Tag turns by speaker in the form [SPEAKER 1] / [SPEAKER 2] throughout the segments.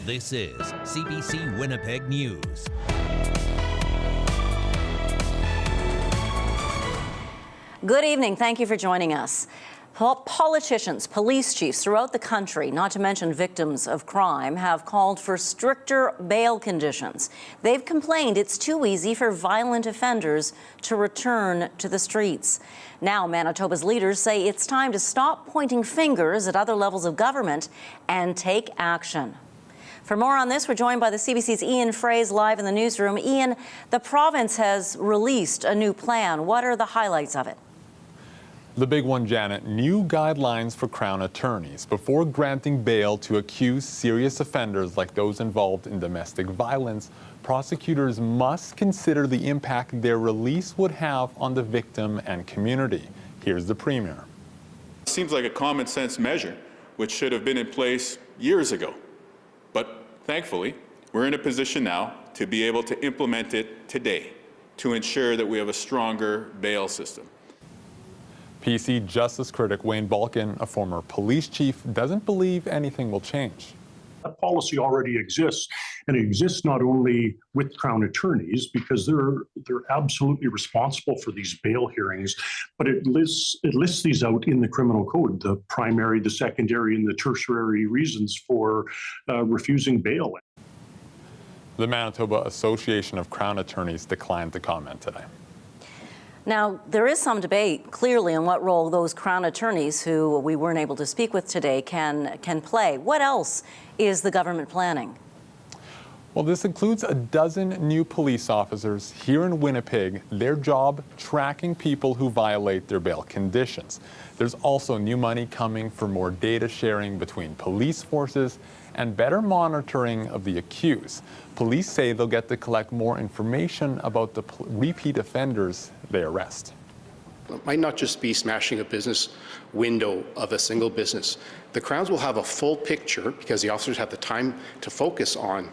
[SPEAKER 1] This is CBC Winnipeg News.
[SPEAKER 2] Good evening. Thank you for joining us. Politicians, police chiefs throughout the country, not to mention victims of crime, have called for stricter bail conditions. They've complained it's too easy for violent offenders to return to the streets. Now, Manitoba's leaders say it's time to stop pointing fingers at other levels of government and take action. For more on this, we're joined by the CBC's Ian Fraze live in the newsroom. Ian, the province has released a new plan. What are the highlights of it?
[SPEAKER 3] The big one, Janet, new guidelines for Crown attorneys. Before granting bail to accused serious offenders like those involved in domestic violence, prosecutors must consider the impact their release would have on the victim and community. Here's the Premier.
[SPEAKER 4] It seems like a common sense measure, which should have been in place years ago. But thankfully, we're in a position now to be able to implement it today to ensure that we have a stronger bail system.
[SPEAKER 3] PC justice critic Wayne Balkin, a former police chief, doesn't believe anything will change.
[SPEAKER 5] That policy already exists, and it exists not only with Crown attorneys, because they're absolutely responsible for these bail hearings, but it lists these out in the criminal code, the primary, the secondary, and the tertiary reasons for refusing bail.
[SPEAKER 3] The Manitoba Association of Crown Attorneys declined to comment today.
[SPEAKER 2] Now, there is some debate, clearly, on what role those Crown attorneys who we weren't able to speak with today can play. What else is the government planning?
[SPEAKER 3] Well, this includes a dozen new police officers here in Winnipeg, their job tracking people who violate their bail conditions. There's also new money coming for more data sharing between police forces and better monitoring of the accused. Police say they'll get to collect more information about the repeat offenders they arrest.
[SPEAKER 6] It might not just be smashing a business window of a single business. The Crowns will have a full picture because the officers have the time to focus on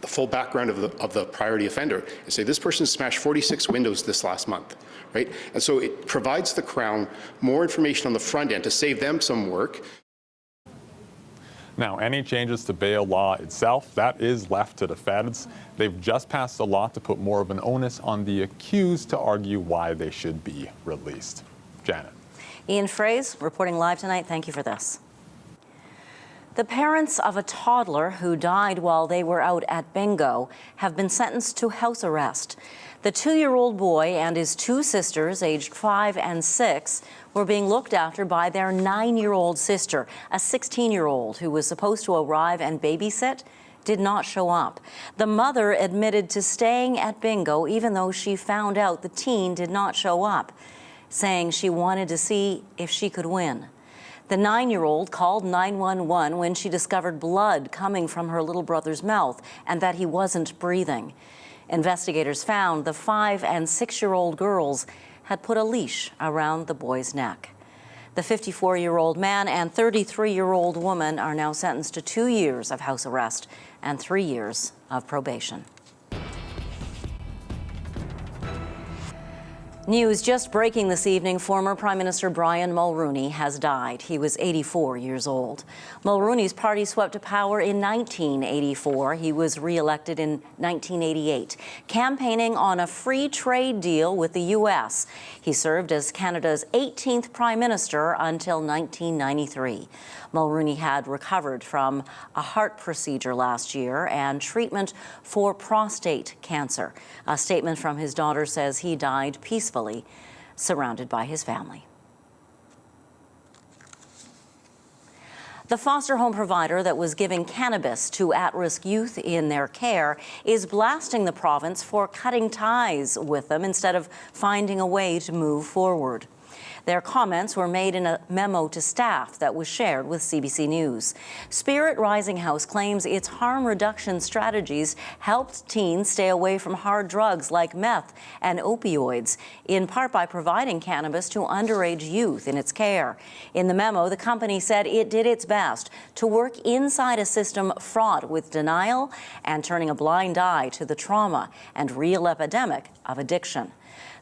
[SPEAKER 6] the full background of the priority offender and say, this person smashed 46 windows this last month, right? And so it provides the Crown more information on the front end to save them some work.
[SPEAKER 3] Now, any changes to bail law itself, that is left to the feds. They've just passed a law to put more of an onus on the accused to argue why they should be released. Janet.
[SPEAKER 2] Ian Fraze, reporting live tonight. Thank you for this. The parents of a toddler who died while they were out at bingo have been sentenced to house arrest. The 2-year-old boy and his 2 sisters, aged 5 and 6, were being looked after by their 9-year-old sister. A 16-year-old who was supposed to arrive and babysit did not show up. The mother admitted to staying at bingo even though she found out the teen did not show up, saying she wanted to see if she could win. The 9-year-old called 911 when she discovered blood coming from her little brother's mouth and that he wasn't breathing. Investigators found the 5- and 6-year-old girls had put a leash around the boy's neck. The 54-year-old man and 33-year-old woman are now sentenced to 2 years of house arrest and 3 years of probation. News just breaking this evening, former Prime Minister Brian Mulroney has died. He was 84 years old. Mulroney's party swept to power in 1984. He was re-elected in 1988, campaigning on a free trade deal with the U.S. He served as Canada's 18th Prime Minister until 1993. Mulroney had recovered from a heart procedure last year and treatment for prostate cancer. A statement from his daughter says he died peacefully, surrounded by his family. The foster home provider that was giving cannabis to at-risk youth in their care is blasting the province for cutting ties with them instead of finding a way to move forward. Their comments were made in a memo to staff that was shared with CBC News. Spirit Rising House claims its harm reduction strategies helped teens stay away from hard drugs like meth and opioids, in part by providing cannabis to underage youth in its care. In the memo, the company said it did its best to work inside a system fraught with denial and turning a blind eye to the trauma and real epidemic of addiction.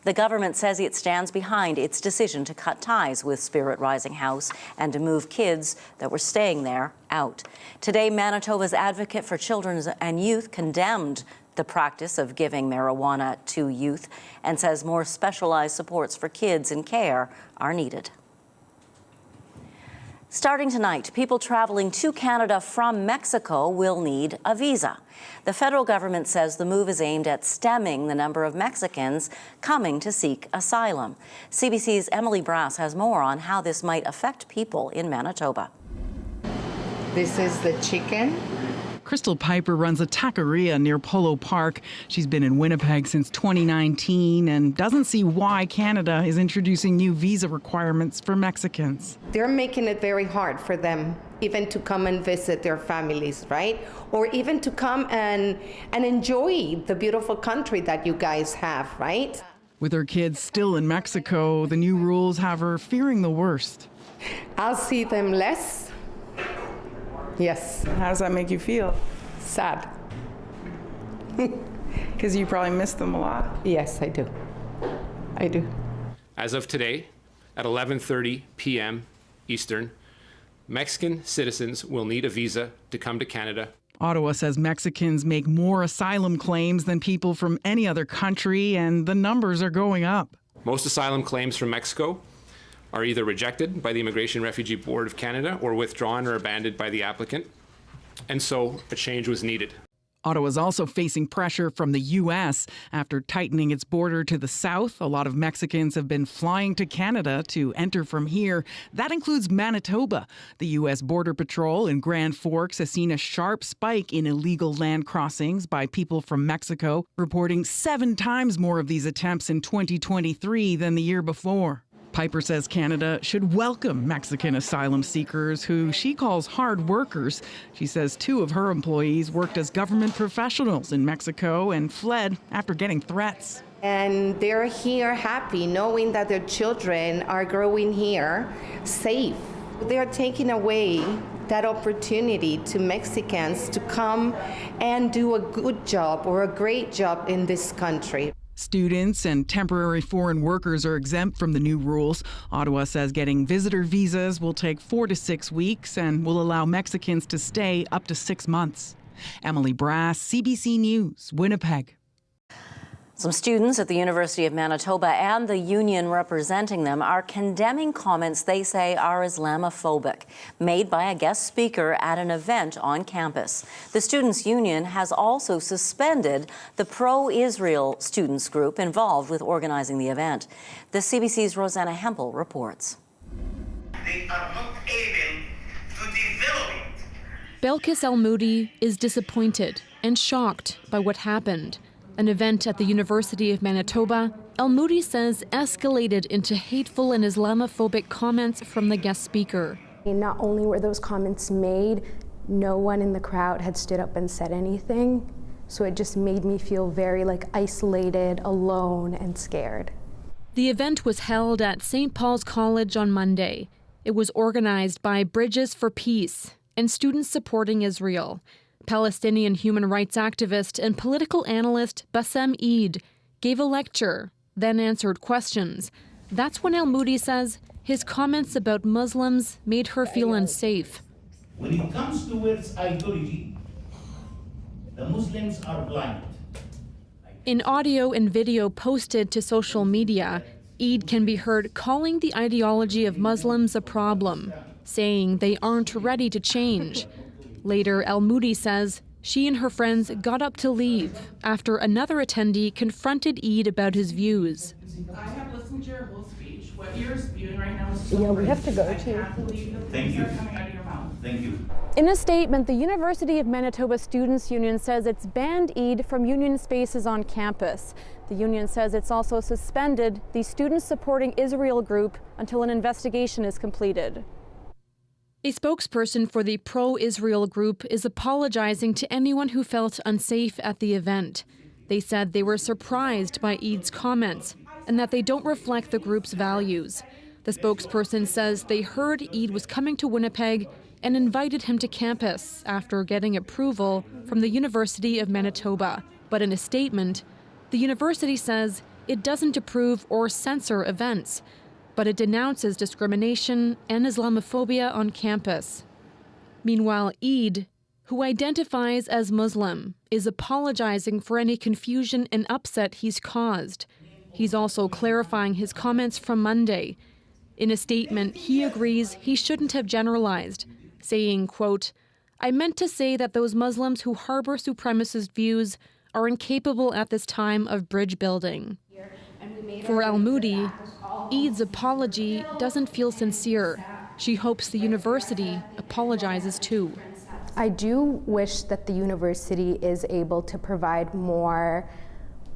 [SPEAKER 2] The government says it stands behind its decision to cut ties with Spirit Rising House and to move kids that were staying there out. Today, Manitoba's advocate for children and youth condemned the practice of giving marijuana to youth and says more specialized supports for kids in care are needed. Starting tonight, people traveling to Canada from Mexico will need a visa. The federal government says the move is aimed at stemming the number of Mexicans coming to seek asylum. CBC's Emily Brass has more on how this might affect people in Manitoba.
[SPEAKER 7] This is the chicken.
[SPEAKER 8] Crystal Piper runs a taqueria near Polo Park. She's been in Winnipeg since 2019 and doesn't see why Canada is introducing new visa requirements for Mexicans.
[SPEAKER 7] They're making it very hard for them even to come and visit their families, right? Or even to come and enjoy the beautiful country that you guys have, right?
[SPEAKER 8] With her kids still in Mexico, the new rules have her fearing the worst.
[SPEAKER 7] I'll see them less. Yes.
[SPEAKER 9] How does that make you feel?
[SPEAKER 7] Sad.
[SPEAKER 9] Because you probably miss them a lot.
[SPEAKER 7] Yes, I do. I do.
[SPEAKER 10] As of today, at 11:30 p.m. Eastern, Mexican citizens will need a visa to come to Canada.
[SPEAKER 8] Ottawa says Mexicans make more asylum claims than people from any other country, and the numbers are going up.
[SPEAKER 10] Most asylum claims from Mexico are either rejected by the Immigration Refugee Board of Canada or withdrawn or abandoned by the applicant, and so a change was needed.
[SPEAKER 8] Ottawa is also facing pressure from the U.S. After tightening its border to the south, a lot of Mexicans have been flying to Canada to enter from here. That includes Manitoba. The U.S. Border Patrol in Grand Forks has seen a sharp spike in illegal land crossings by people from Mexico, reporting 7 times more of these attempts in 2023 than the year before. Piper says Canada should welcome Mexican asylum seekers who she calls hard workers. She says 2 of her employees worked as government professionals in Mexico and fled after getting threats.
[SPEAKER 7] And they're here happy, knowing that their children are growing here safe. They're taking away that opportunity to Mexicans to come and do a good job or a great job in this country.
[SPEAKER 8] Students and temporary foreign workers are exempt from the new rules. Ottawa says getting visitor visas will take 4 to 6 weeks and will allow Mexicans to stay up to 6 months. Emily Brass, CBC News, Winnipeg.
[SPEAKER 2] Some students at the University of Manitoba and the union representing them are condemning comments they say are Islamophobic, made by a guest speaker at an event on campus. The Students' Union has also suspended the pro-Israel students group involved with organizing the event. The CBC's Rosanna Hempel reports.
[SPEAKER 11] They are not able to develop it.
[SPEAKER 12] Belkis Al-Moudi is disappointed and shocked by what happened. An event at the University of Manitoba, Al-Moudi says escalated into hateful and Islamophobic comments from the guest speaker.
[SPEAKER 13] Not only were those comments made, no one in the crowd had stood up and said anything. So it just made me feel very isolated, alone, and scared.
[SPEAKER 12] The event was held at St. Paul's College on Monday. It was organized by Bridges for Peace and students supporting Israel. Palestinian human rights activist and political analyst Bassem Eid gave a lecture, then answered questions. That's when Al-Moudi says his comments about Muslims made her feel unsafe.
[SPEAKER 11] When it comes towards ideology, the Muslims are blind.
[SPEAKER 12] In audio and video posted to social media, Eid can be heard calling the ideology of Muslims a problem, saying they aren't ready to change. Later, Al-Moudi says she and her friends got up to leave after another attendee confronted Eid about his views.
[SPEAKER 9] I have listened to your whole speech. What you're spewing right now is
[SPEAKER 13] Yeah, we have to go too.
[SPEAKER 9] Thank you. Coming out of your mouth.
[SPEAKER 11] Thank you.
[SPEAKER 13] In a statement, the University of Manitoba Students' Union says it's banned Eid from union spaces on campus. The union says it's also suspended the students supporting Israel group until an investigation is completed.
[SPEAKER 12] A spokesperson for the pro-Israel group is apologizing to anyone who felt unsafe at the event. They said they were surprised by Eid's comments and that they don't reflect the group's values. The spokesperson says they heard Eid was coming to Winnipeg and invited him to campus after getting approval from the University of Manitoba. But in a statement, the university says it doesn't approve or censor events, but it denounces discrimination and Islamophobia on campus. Meanwhile, Eid, who identifies as Muslim, is apologizing for any confusion and upset he's caused. He's also clarifying his comments from Monday. In a statement, he agrees he shouldn't have generalized, saying, quote, "I meant to say that those Muslims who harbor supremacist views are incapable at this time of bridge building." For Al-Moody, Eid's apology doesn't feel sincere. She hopes the university apologizes too.
[SPEAKER 14] I do wish that the university is able to provide more,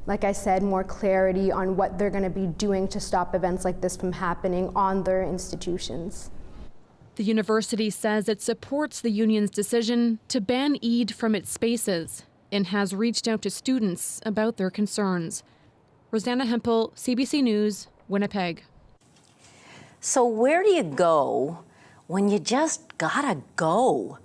[SPEAKER 14] like I said, more clarity on what they're going to be doing to stop events like this from happening on their institutions.
[SPEAKER 12] The university says it supports the union's decision to ban Eid from its spaces and has reached out to students about their concerns. Rosanna Hempel, CBC News, Winnipeg.
[SPEAKER 2] So where do you go when you just gotta go?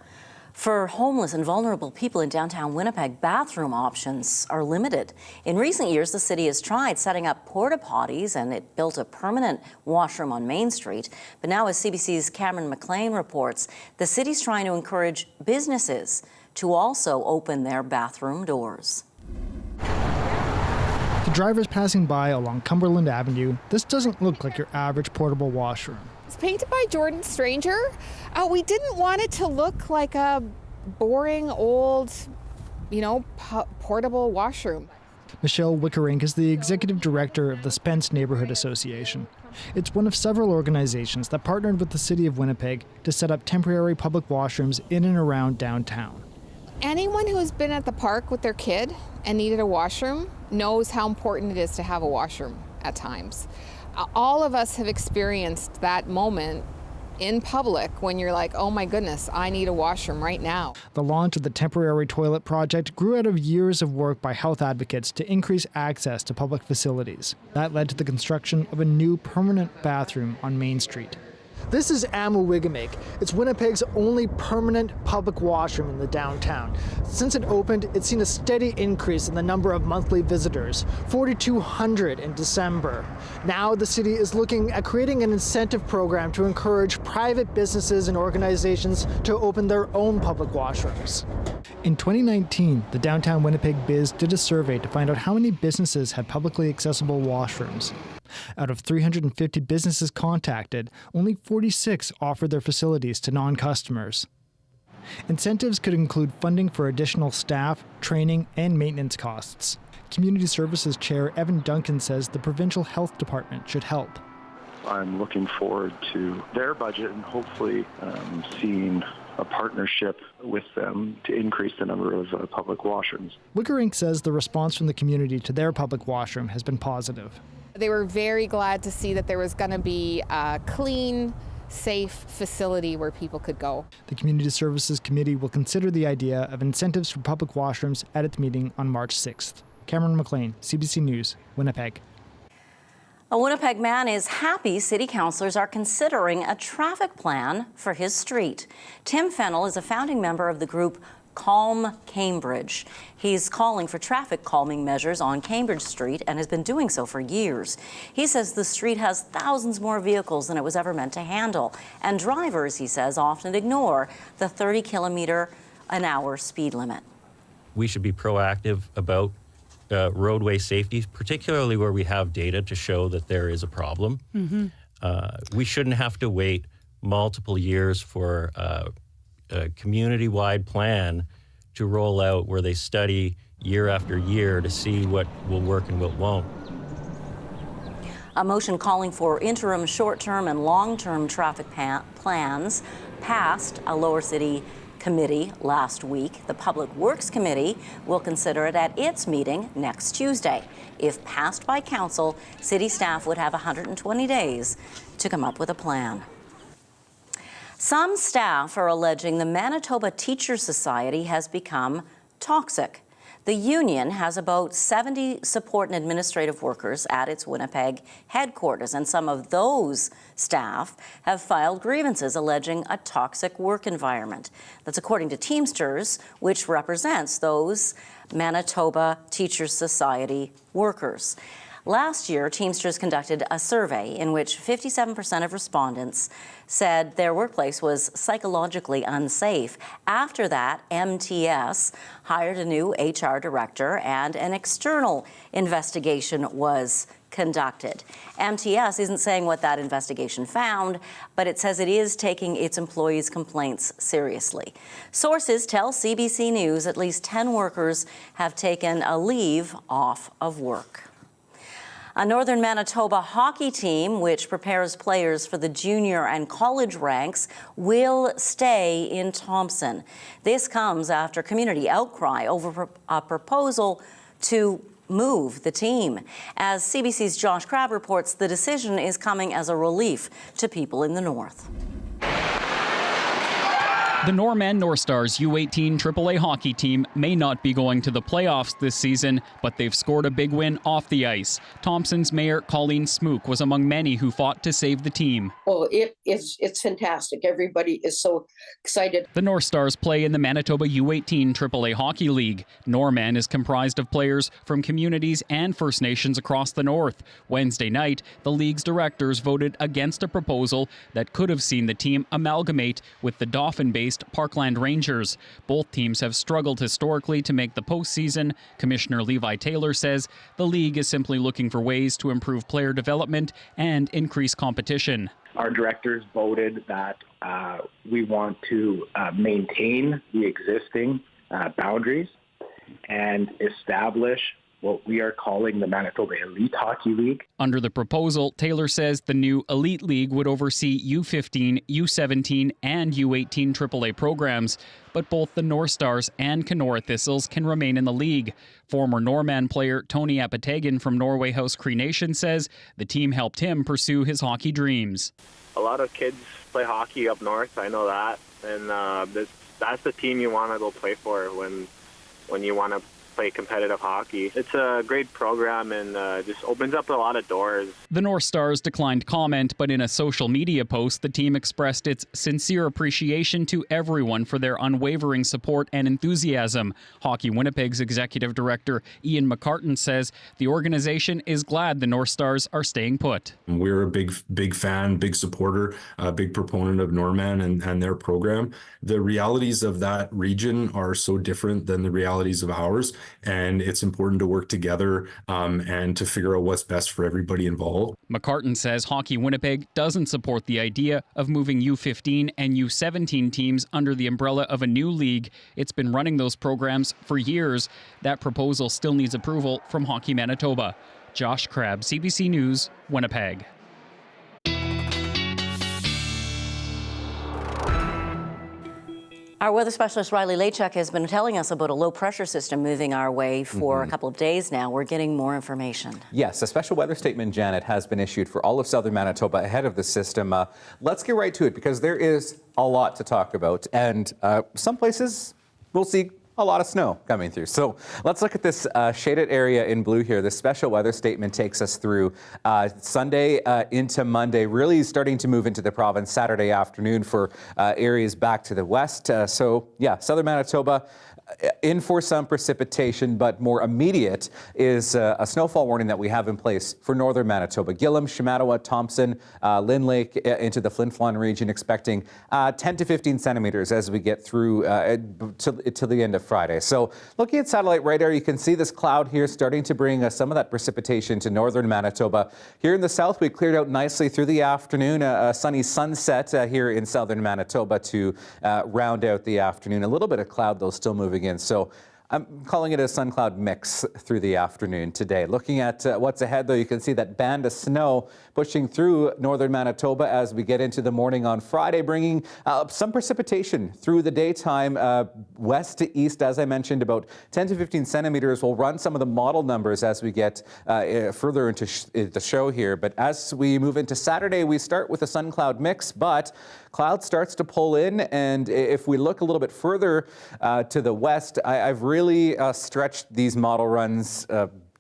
[SPEAKER 2] For homeless and vulnerable people in downtown Winnipeg, bathroom options are limited. In recent years, the city has tried setting up porta potties and it built a permanent washroom on Main Street. But now, as CBC's Cameron McLean reports, the city's trying to encourage businesses to also open their bathroom doors.
[SPEAKER 15] To drivers passing by along Cumberland Avenue, this doesn't look like your average portable washroom.
[SPEAKER 16] It's painted by Jordan Stranger. We didn't want it to look like a boring old, portable washroom.
[SPEAKER 15] Michelle Wickerink is the executive director of the Spence Neighbourhood Association. It's one of several organizations that partnered with the city of Winnipeg to set up temporary public washrooms in and around downtown.
[SPEAKER 16] Anyone who's been at the park with their kid and needed a washroom knows how important it is to have a washroom at times. All of us have experienced that moment in public when you're like, oh my goodness, I need a washroom right now.
[SPEAKER 15] The launch of the temporary toilet project grew out of years of work by health advocates to increase access to public facilities. That led to the construction of a new permanent bathroom on Main Street. This is Amawigimik. It's Winnipeg's only permanent public washroom in the downtown. Since it opened, it's seen a steady increase in the number of monthly visitors, 4,200 in December. Now the city is looking at creating an incentive program to encourage private businesses and organizations to open their own public washrooms. In 2019, the Downtown Winnipeg Biz did a survey to find out how many businesses had publicly accessible washrooms. Out of 350 businesses contacted, only 46 offered their facilities to non-customers. Incentives could include funding for additional staff, training, and maintenance costs. Community Services Chair Evan Duncan says the provincial health department should help.
[SPEAKER 17] I'm looking forward to their budget and hopefully seeing a partnership with them to increase the number of public washrooms.
[SPEAKER 15] Wickerink says the response from the community to their public washroom has been positive.
[SPEAKER 16] They were very glad to see that there was going to be a clean, safe facility where people could go.
[SPEAKER 15] The Community Services Committee will consider the idea of incentives for public washrooms at its meeting on March 6th. Cameron McLean, CBC News, Winnipeg.
[SPEAKER 2] A Winnipeg man is happy city councillors are considering a traffic plan for his street. Tim Fennell is a founding member of the group Calm Cambridge. He's calling for traffic calming measures on Cambridge Street and has been doing so for years. He says the street has thousands more vehicles than it was ever meant to handle. And drivers, he says, often ignore the 30-kilometer-an-hour speed limit.
[SPEAKER 18] We should be proactive about roadway safety, particularly where we have data to show that there is a problem. We shouldn't have to wait multiple years for a community-wide plan to roll out where they study year after year to see what will work and what won't.
[SPEAKER 2] A motion calling for interim short-term and long-term traffic plans passed a Lower City committee last week. The Public Works Committee will consider it at its meeting next Tuesday. If passed by council, city staff would have 120 days to come up with a plan. Some staff are alleging the Manitoba Teachers Society has become toxic. The union has about 70 support and administrative workers at its Winnipeg headquarters, and some of those staff have filed grievances alleging a toxic work environment. That's according to Teamsters, which represents those Manitoba Teachers Society workers. Last year, Teamsters conducted a survey in which 57% of respondents said their workplace was psychologically unsafe. After that, MTS hired a new HR director and an external investigation was conducted. MTS isn't saying what that investigation found, but it says it is taking its employees' complaints seriously. Sources tell CBC News at least 10 workers have taken a leave off of work. A northern Manitoba hockey team, which prepares players for the junior and college ranks, will stay in Thompson. This comes after community outcry over a proposal to move the team. As CBC's Josh Crabb reports, the decision is coming as a relief to people in the north.
[SPEAKER 19] The Norman North Stars U18 AAA hockey team may not be going to the playoffs this season, but they've scored a big win off the ice. Thompson's mayor Colleen Smook was among many who fought to save the team.
[SPEAKER 20] Oh, it's fantastic. Everybody is so excited.
[SPEAKER 19] The North Stars play in the Manitoba U18 AAA Hockey League. Norman is comprised of players from communities and First Nations across the north. Wednesday night, the league's directors voted against a proposal that could have seen the team amalgamate with the Dauphin-based Parkland Rangers. Both teams have struggled historically to make the postseason. Commissioner Levi Taylor says the league is simply looking for ways to improve player development and increase competition.
[SPEAKER 21] Our directors voted that we want to maintain the existing boundaries and establish what we are calling the Manitoba Elite Hockey League.
[SPEAKER 19] Under the proposal, Taylor says the new Elite League would oversee U15, U17, and U18 AAA programs, but both the North Stars and Kenora Thistles can remain in the league. Former Norman player Tony Apatagan from Norway House Cree Nation says the team helped him pursue his hockey dreams.
[SPEAKER 22] A lot of kids play hockey up north, I know that, and that's the team you want to go play for when you want to play competitive hockey. It's a great program and just opens up a lot of doors.
[SPEAKER 19] The North Stars declined comment, but in a social media post, the team expressed its sincere appreciation to everyone for their unwavering support and enthusiasm. Hockey Winnipeg's executive director Ian McCartan says the organization is glad the North Stars are staying put.
[SPEAKER 23] We're a big fan, big supporter, a big proponent of Norman and their program. The realities of that region are so different than the realities of ours. And it's important to work together and to figure out what's best for everybody involved.
[SPEAKER 19] McCartan says Hockey Winnipeg doesn't support the idea of moving U15 and U17 teams under the umbrella of a new league. It's been running those programs for years. That proposal still needs approval from Hockey Manitoba. Josh Crabb, CBC News, Winnipeg.
[SPEAKER 2] Our weather specialist Riley Lachuk has been telling us about a low pressure system moving our way for a couple of days now. We're getting more information.
[SPEAKER 24] Yes, a special weather statement, Janet, has been issued for all of southern Manitoba ahead of the system. Let's get right to it because there is a lot to talk about, and some places we'll see a lot of snow coming through. So let's look at this shaded area in blue here. This special weather statement takes us through Sunday into Monday, really starting to move into the province Saturday afternoon for areas back to the west. So yeah, southern Manitoba in for some precipitation, but more immediate is a snowfall warning that we have in place for northern Manitoba. Gillam, Shamattawa, Thompson, Lynn Lake into the Flin Flon region, expecting 10 to 15 centimeters as we get through to the end of Friday. So looking at satellite radar, you can see this cloud here starting to bring some of that precipitation to northern Manitoba. Here in the south, we cleared out nicely through the afternoon. A sunny sunset here in southern Manitoba to round out the afternoon. A little bit of cloud, though, still moving in. So I'm calling it a sun cloud mix through the afternoon today. Looking at what's ahead, though, you can see that band of snow pushing through northern Manitoba as we get into the morning on Friday, bringing some precipitation through the daytime west to east. As I mentioned, about 10 to 15 centimeters. We'll run some of the model numbers as we get further into the show here. But as we move into Saturday, we start with a sun cloud mix, but cloud starts to pull in, and if we look a little bit further to the west, I've really stretched these model runs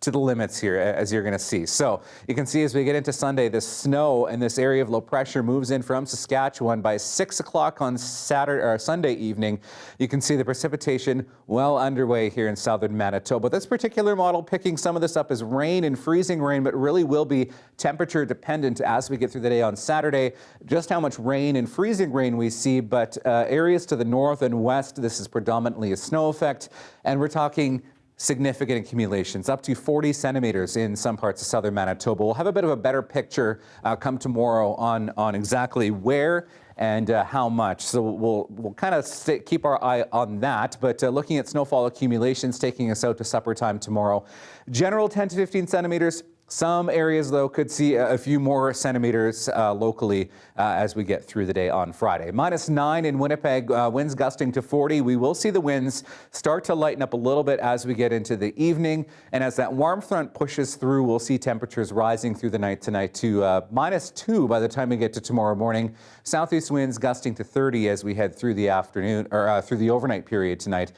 [SPEAKER 24] to the limits here, as you're going to see. So you can see as we get into Sunday, the snow and this area of low pressure moves in from Saskatchewan by 6 o'clock on Sunday evening. You can see the precipitation well underway here in southern Manitoba. This particular model picking some of this up as rain and freezing rain, but really will be temperature dependent as we get through the day on Saturday. Just how much rain and freezing rain we see, but areas to the north and west, this is predominantly a snow effect, and we're talking significant accumulations, up to 40 centimeters in some parts of southern Manitoba. We'll have a bit of a better picture come tomorrow on exactly where and how much. So we'll kind of keep our eye on that. But looking at snowfall accumulations taking us out to supper time tomorrow, general 10 to 15 centimeters. Some areas, though, could see a few more centimeters locally as we get through the day on Friday. -9 in Winnipeg, winds gusting to 40. We will see the winds start to lighten up a little bit as we get into the evening. And as that warm front pushes through, we'll see temperatures rising through the night tonight to -2 by the time we get to tomorrow morning. Southeast winds gusting to 30 as we head through the afternoon or through the overnight period tonight.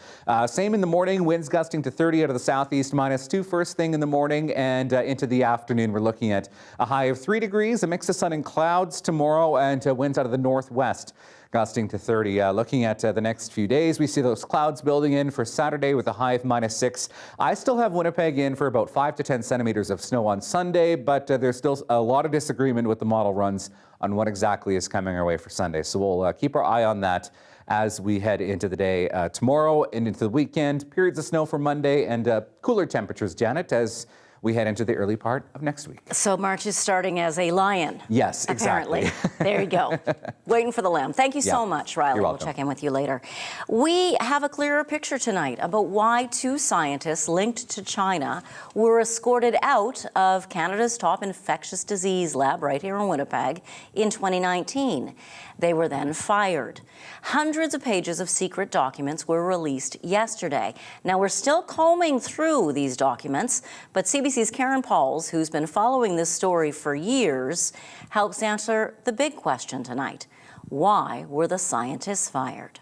[SPEAKER 24] Same in the morning, winds gusting to 30 out of the southeast, -2 first thing in the morning, and into the afternoon, we're looking at a high of 3 degrees, a mix of sun and clouds tomorrow, and winds out of the northwest gusting to 30. Looking at the next few days, we see those clouds building in for Saturday with a high of -6. I still have Winnipeg in for about 5 to 10 centimeters of snow on Sunday, but there's still a lot of disagreement with the model runs on what exactly is coming our way for Sunday. So we'll keep our eye on that as we head into the day tomorrow and into the weekend. Periods of snow for Monday and cooler temperatures, Janet, as we head into the early part of next week.
[SPEAKER 2] So March is starting as a lion.
[SPEAKER 24] Yes, exactly.
[SPEAKER 2] Apparently. There you go. Waiting for the lamb. Thank you so much, Riley.
[SPEAKER 24] You're
[SPEAKER 2] We'll
[SPEAKER 24] welcome.
[SPEAKER 2] check in with you later. We have a clearer picture tonight about why 2 scientists linked to China were escorted out of Canada's top infectious disease lab right here in Winnipeg in 2019. They were then fired. Hundreds of pages of secret documents were released yesterday. Now, we're still combing through these documents, but CBC's Karen Pauls, who's been following this story for years, helps answer the big question tonight. Why were the scientists fired?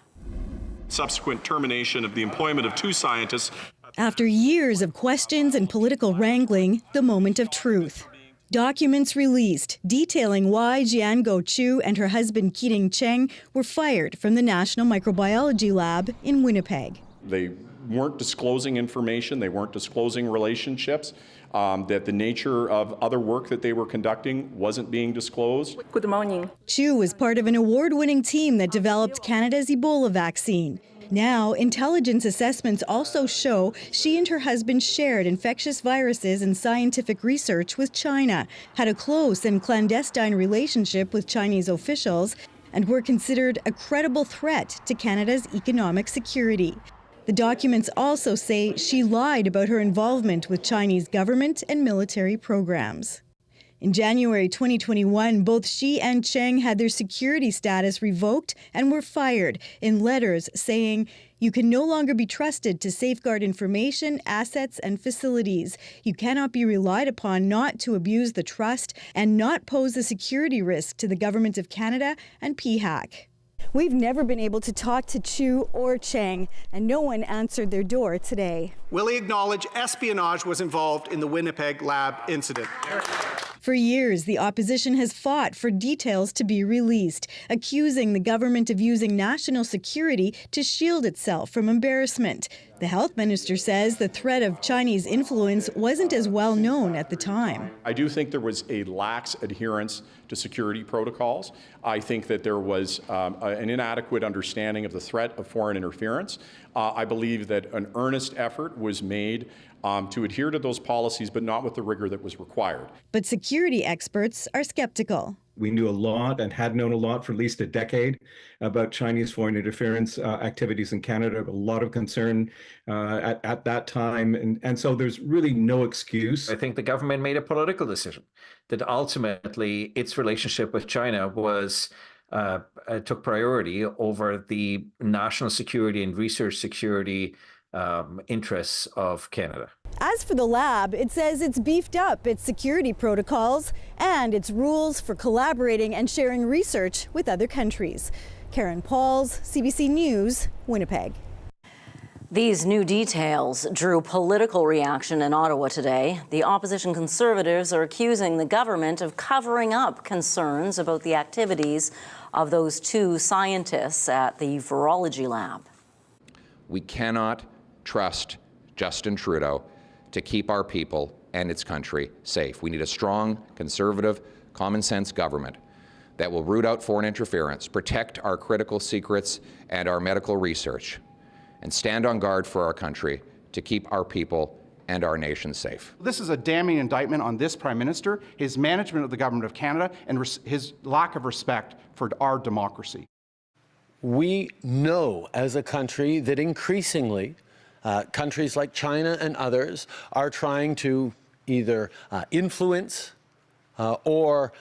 [SPEAKER 1] Subsequent termination of the employment of 2 scientists.
[SPEAKER 4] After years of questions and political wrangling, the moment of truth. Documents released detailing why Jianguo Chu and her husband Qiding Cheng were fired from the National Microbiology Lab in Winnipeg.
[SPEAKER 1] They weren't disclosing information, they weren't disclosing relationships, that the nature of other work that they were conducting wasn't being disclosed.
[SPEAKER 4] Good morning. Chu was part of an award-winning team that developed Canada's Ebola vaccine. Now, intelligence assessments also show she and her husband shared infectious viruses and scientific research with China, had a close and clandestine relationship with Chinese officials, and were considered a credible threat to Canada's economic security. The documents also say she lied about her involvement with Chinese government and military programs. In January 2021, both she and Cheng had their security status revoked and were fired in letters saying, "You can no longer be trusted to safeguard information, assets, and facilities. You cannot be relied upon not to abuse the trust and not pose a security risk to the Government of Canada and PHAC." We've never been able to talk to Chu or Cheng, and no one answered their door today.
[SPEAKER 5] Will he acknowledge espionage was involved in the Winnipeg lab incident?
[SPEAKER 4] For years, the opposition has fought for details to be released, accusing the government of using national security to shield itself from embarrassment. The health minister says the threat of Chinese influence wasn't as well known at the time.
[SPEAKER 1] I do think there was a lax adherence to security protocols. I think that there was an inadequate understanding of the threat of foreign interference. I believe that an earnest effort was made to adhere to those policies, but not with the rigor that was required.
[SPEAKER 4] But security experts are skeptical.
[SPEAKER 6] We knew a lot and had known a lot for at least a decade about Chinese foreign interference activities in Canada, a lot of concern at that time. And so there's really no excuse.
[SPEAKER 25] I think the government made a political decision that ultimately its relationship with China was took priority over the national security and research security interests of Canada.
[SPEAKER 4] As for the lab, it says it's beefed up its security protocols and its rules for collaborating and sharing research with other countries. Karen Pauls, CBC News, Winnipeg.
[SPEAKER 2] These new details drew political reaction in Ottawa today. The opposition Conservatives are accusing the government of covering up concerns about the activities of those two scientists at the virology lab.
[SPEAKER 3] We cannot trust Justin Trudeau to keep our people and its country safe. We need a strong, conservative, common-sense government that will root out foreign interference, protect our critical secrets and our medical research, and stand on guard for our country to keep our people and our nation safe.
[SPEAKER 7] This is a damning indictment on this Prime Minister, his management of the Government of Canada, and his lack of respect for our democracy.
[SPEAKER 8] We know as a country that increasingly countries like China and others are trying to either influence or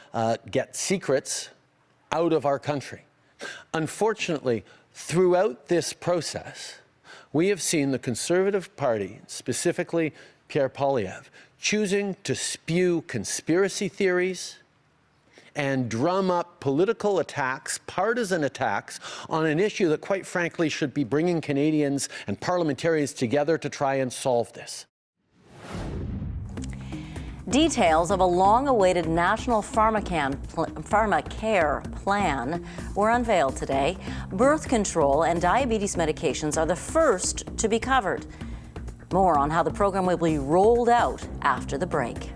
[SPEAKER 8] get secrets out of our country. Unfortunately, throughout this process, we have seen the Conservative Party, specifically Pierre Poilievre, choosing to spew conspiracy theories and drum up political attacks, partisan attacks, on an issue that, quite frankly, should be bringing Canadians and parliamentarians together to try and solve this.
[SPEAKER 2] Details of a long-awaited national pharmacare plan were unveiled today. Birth control and diabetes medications are the first to be covered. More on how the program will be rolled out after the break.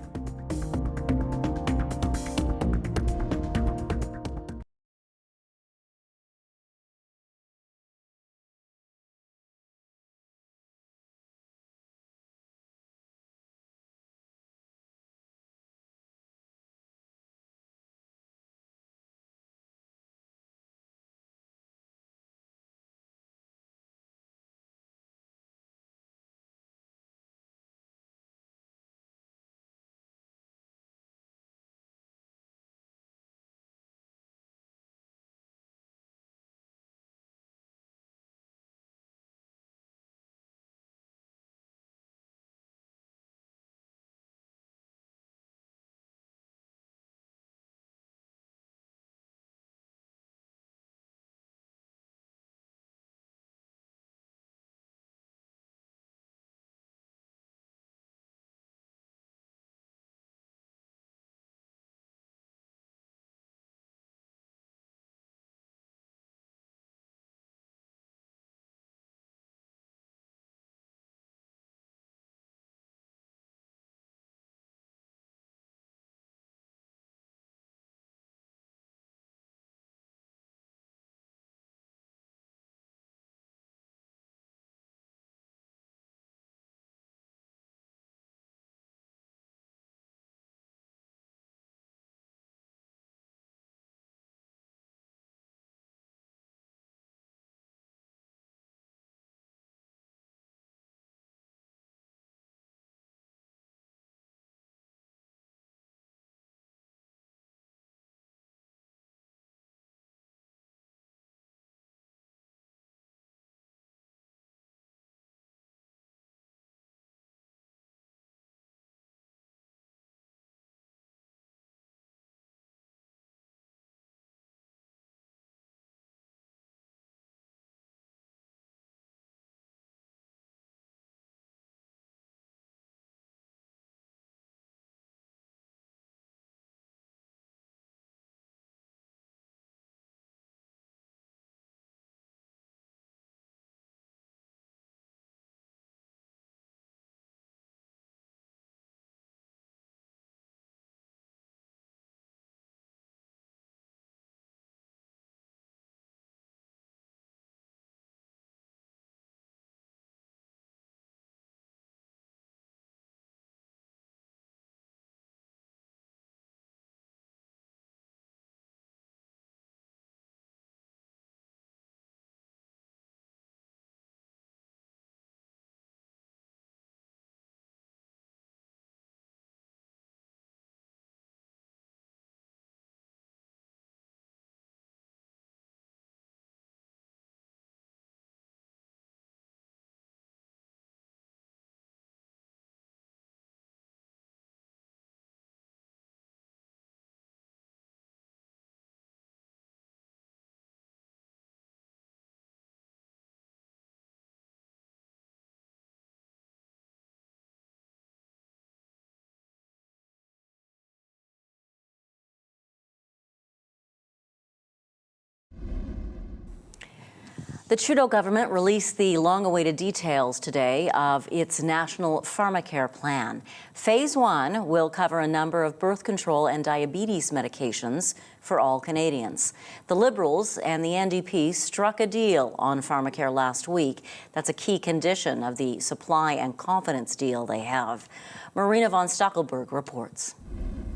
[SPEAKER 2] The Trudeau government released the long-awaited details today of its national pharmacare plan. Phase 1 will cover a number of birth control and diabetes medications for all Canadians. The Liberals and the NDP struck a deal on pharmacare last week. That's a key condition of the supply and confidence deal they have. Marina von Stackelberg reports.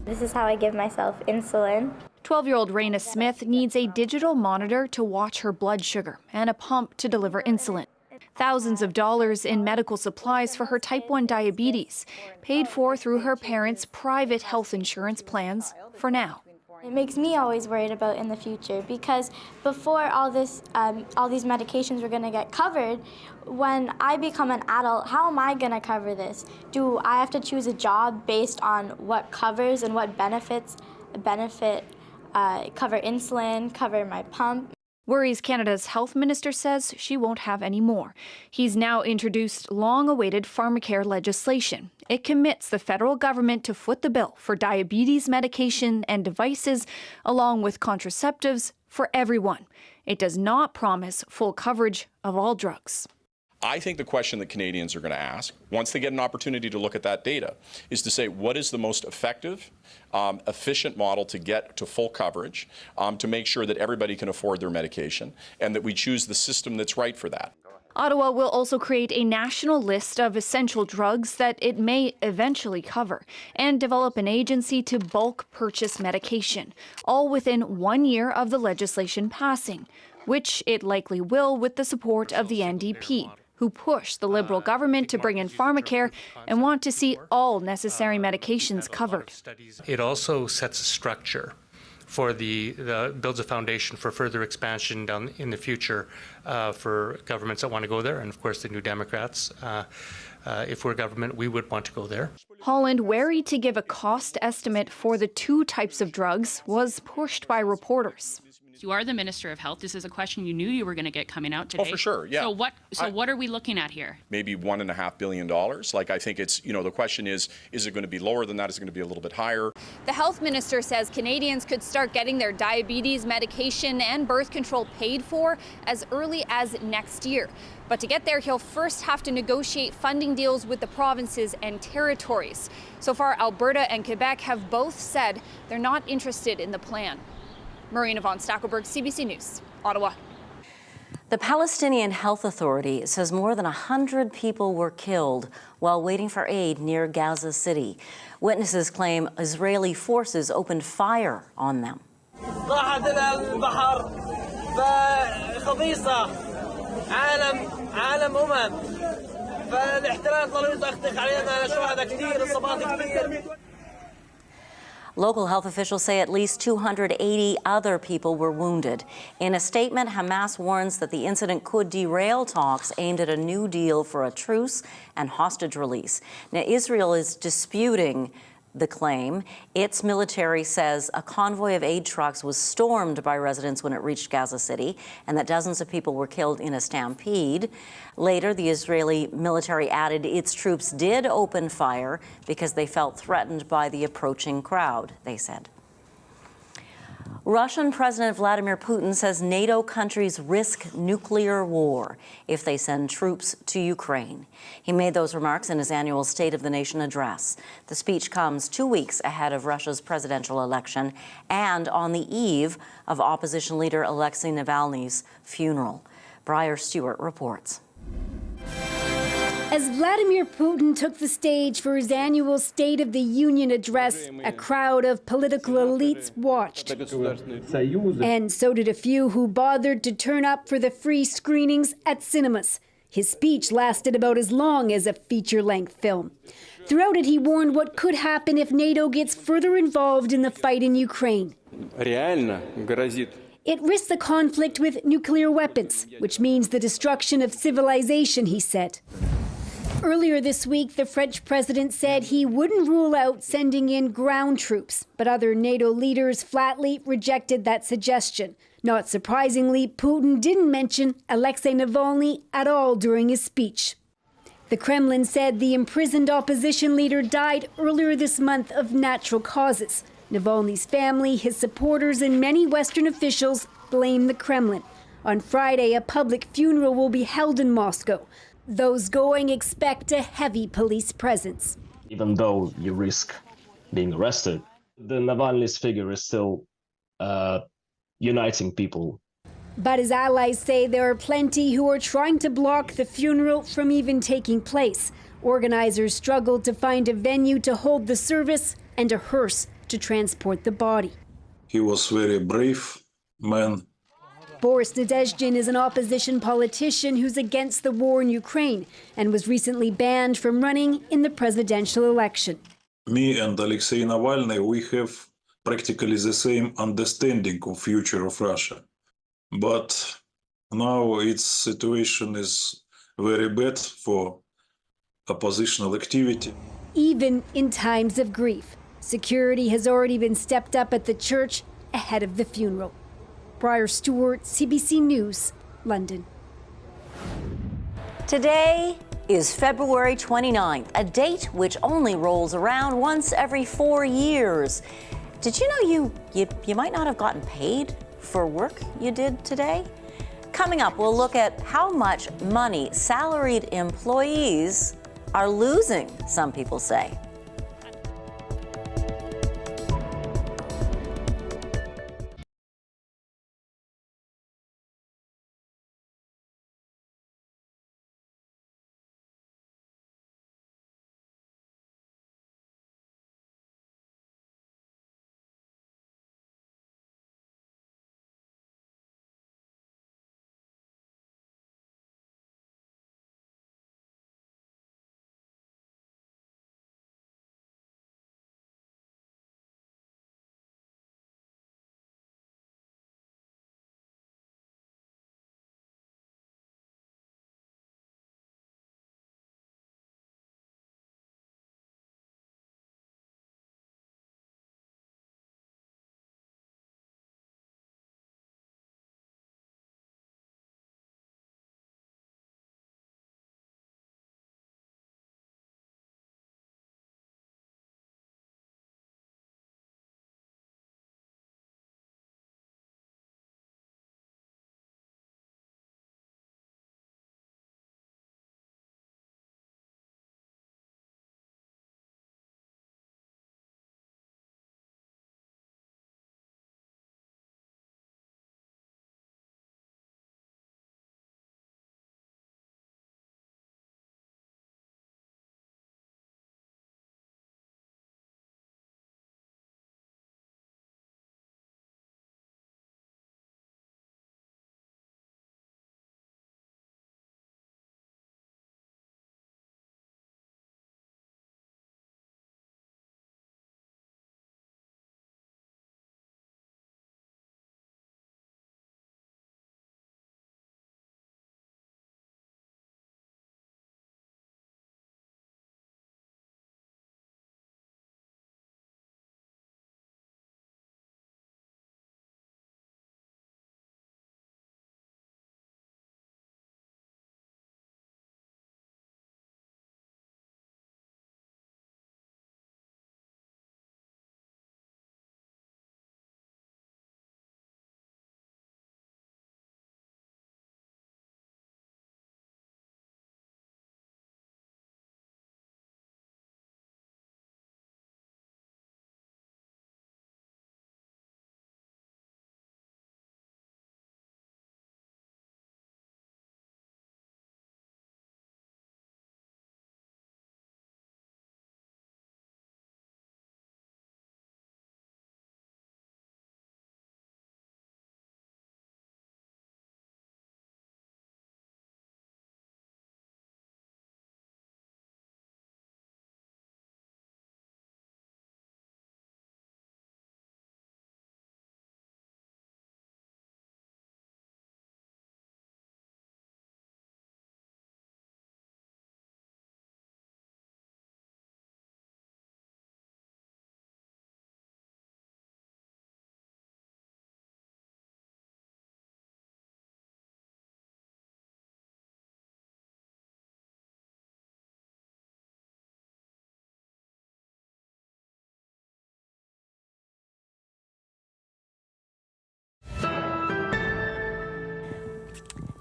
[SPEAKER 9] This is how I give myself insulin.
[SPEAKER 10] 12-year-old Raina Smith needs a digital monitor to watch her blood sugar and a pump to deliver insulin. Thousands of dollars in medical supplies for her type 1 diabetes, paid for through her parents' private health insurance plans for now.
[SPEAKER 9] It makes me always worried about in the future because before all these medications were going to get covered, when I become an adult, how am I going to cover this? Do I have to choose a job based on what covers and what benefit cover insulin, cover my pump?
[SPEAKER 10] Worries Canada's health minister says she won't have any more. He's now introduced long-awaited pharmacare legislation. It commits the federal government to foot the bill for diabetes medication and devices, along with contraceptives for everyone. It does not promise full coverage of all drugs.
[SPEAKER 1] I think the question that Canadians are going to ask, once they get an opportunity to look at that data, is to say what is the most effective, efficient model to get to full coverage, to make sure that everybody can afford their medication, and that we choose the system that's right for that.
[SPEAKER 10] Ottawa will also create a national list of essential drugs that it may eventually cover and develop an agency to bulk purchase medication, all within 1 year of the legislation passing, which it likely will with the support of the NDP, who push the Liberal government to bring in pharmacare and want to see all necessary medications covered.
[SPEAKER 11] It also sets a structure for builds a foundation for further expansion down in the future for governments that want to go there, and of course the New Democrats. If we're government, we would want to go there.
[SPEAKER 10] Holland, wary to give a cost estimate for the two types of drugs, was pushed by reporters.
[SPEAKER 13] You are the Minister of Health. This is a question you knew you were going to get coming out today.
[SPEAKER 1] Oh, for sure, yeah.
[SPEAKER 13] So what are we looking at here?
[SPEAKER 1] Maybe $1.5 billion. Like, I think it's, the question is it going to be lower than that? Is it going to be a little bit higher?
[SPEAKER 10] The health minister says Canadians could start getting their diabetes medication and birth control paid for as early as next year. But to get there, he'll first have to negotiate funding deals with the provinces and territories. So far, Alberta and Quebec have both said they're not interested in the plan. Marina von Stackelberg, CBC News, Ottawa.
[SPEAKER 2] The Palestinian Health Authority says more than 100 people were killed while waiting for aid near Gaza City. Witnesses claim Israeli forces opened fire on them. Local health officials say at least 280 other people were wounded. In a statement, Hamas warns that the incident could derail talks aimed at a new deal for a truce and hostage release. Now, Israel is disputing the claim. Its military says a convoy of aid trucks was stormed by residents when it reached Gaza City, and that dozens of people were killed in a stampede. Later, the Israeli military added its troops did open fire because they felt threatened by the approaching crowd, they said. Russian President Vladimir Putin says NATO countries risk nuclear war if they send troops to Ukraine. He made those remarks in his annual State of the Nation address. The speech comes 2 weeks ahead of Russia's presidential election and on the eve of opposition leader Alexei Navalny's funeral. Briar Stewart reports.
[SPEAKER 14] As Vladimir Putin took the stage for his annual State of the Union address, a crowd of political elites watched. And so did a few who bothered to turn up for the free screenings at cinemas. His speech lasted about as long as a feature-length film. Throughout it, he warned what could happen if NATO gets further involved in the fight in Ukraine. It risks the conflict with nuclear weapons, which means the destruction of civilization, he said. Earlier this week, the French president said he wouldn't rule out sending in ground troops, but other NATO leaders flatly rejected that suggestion. Not surprisingly, Putin didn't mention Alexei Navalny at all during his speech. The Kremlin said the imprisoned opposition leader died earlier this month of natural causes. Navalny's family, his supporters, and many Western officials blame the Kremlin. On Friday, a public funeral will be held in Moscow. Those going expect a heavy police presence.
[SPEAKER 12] Even though you risk being arrested, the Navalny's figure is still uniting people.
[SPEAKER 14] But his allies say there are plenty who are trying to block the funeral from even taking place. Organizers struggled to find a venue to hold the service and a hearse to transport the body.
[SPEAKER 15] He was very brave man.
[SPEAKER 14] Boris Nadezhdin is an opposition politician who's against the war in Ukraine and was recently banned from running in the presidential election.
[SPEAKER 15] Me and Alexei Navalny, we have practically the same understanding of future of Russia. But now its situation is very bad for oppositional activity.
[SPEAKER 14] Even in times of grief, security has already been stepped up at the church ahead of the funeral. Briar Stewart, CBC News, London.
[SPEAKER 2] Today is February 29th, a date which only rolls around once every 4 years. Did you know you might not have gotten paid for work you did today? Coming up, we'll look at how much money salaried employees are losing, some people say.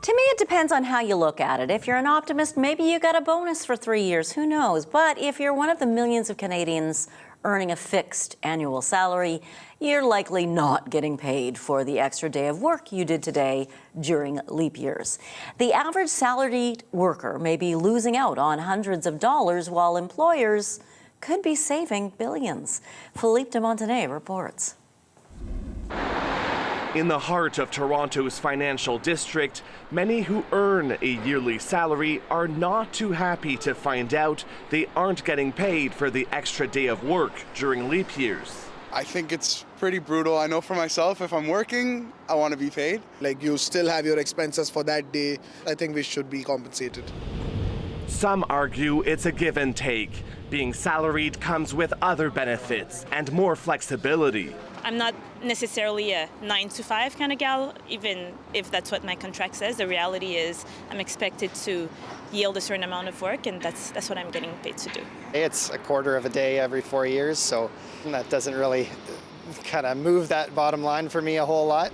[SPEAKER 2] To me, it depends on how you look at it. If you're an optimist, maybe you got a bonus for 3 years, who knows? But if you're one of the millions of Canadians earning a fixed annual salary, you're likely not getting paid for the extra day of work you did today during leap years. The average salaried worker may be losing out on hundreds of dollars while employers could be saving billions. Philippe de Montenay reports.
[SPEAKER 16] In the heart of Toronto's financial district, many who earn a yearly salary are not too happy to find out they aren't getting paid for the extra day of work during leap years.
[SPEAKER 17] I think it's pretty brutal. I know for myself, if I'm working, I want to be paid. Like, you still have your expenses for that day. I think we should be compensated.
[SPEAKER 16] Some argue it's a give and take. Being salaried comes with other benefits and more flexibility.
[SPEAKER 18] I'm not necessarily a 9-to-5 kind of gal, even if that's what my contract says. The reality is I'm expected to yield a certain amount of work, and that's what I'm getting paid to do.
[SPEAKER 20] It's a quarter of a day every 4 years, so that doesn't really kind of move that bottom line for me a whole lot.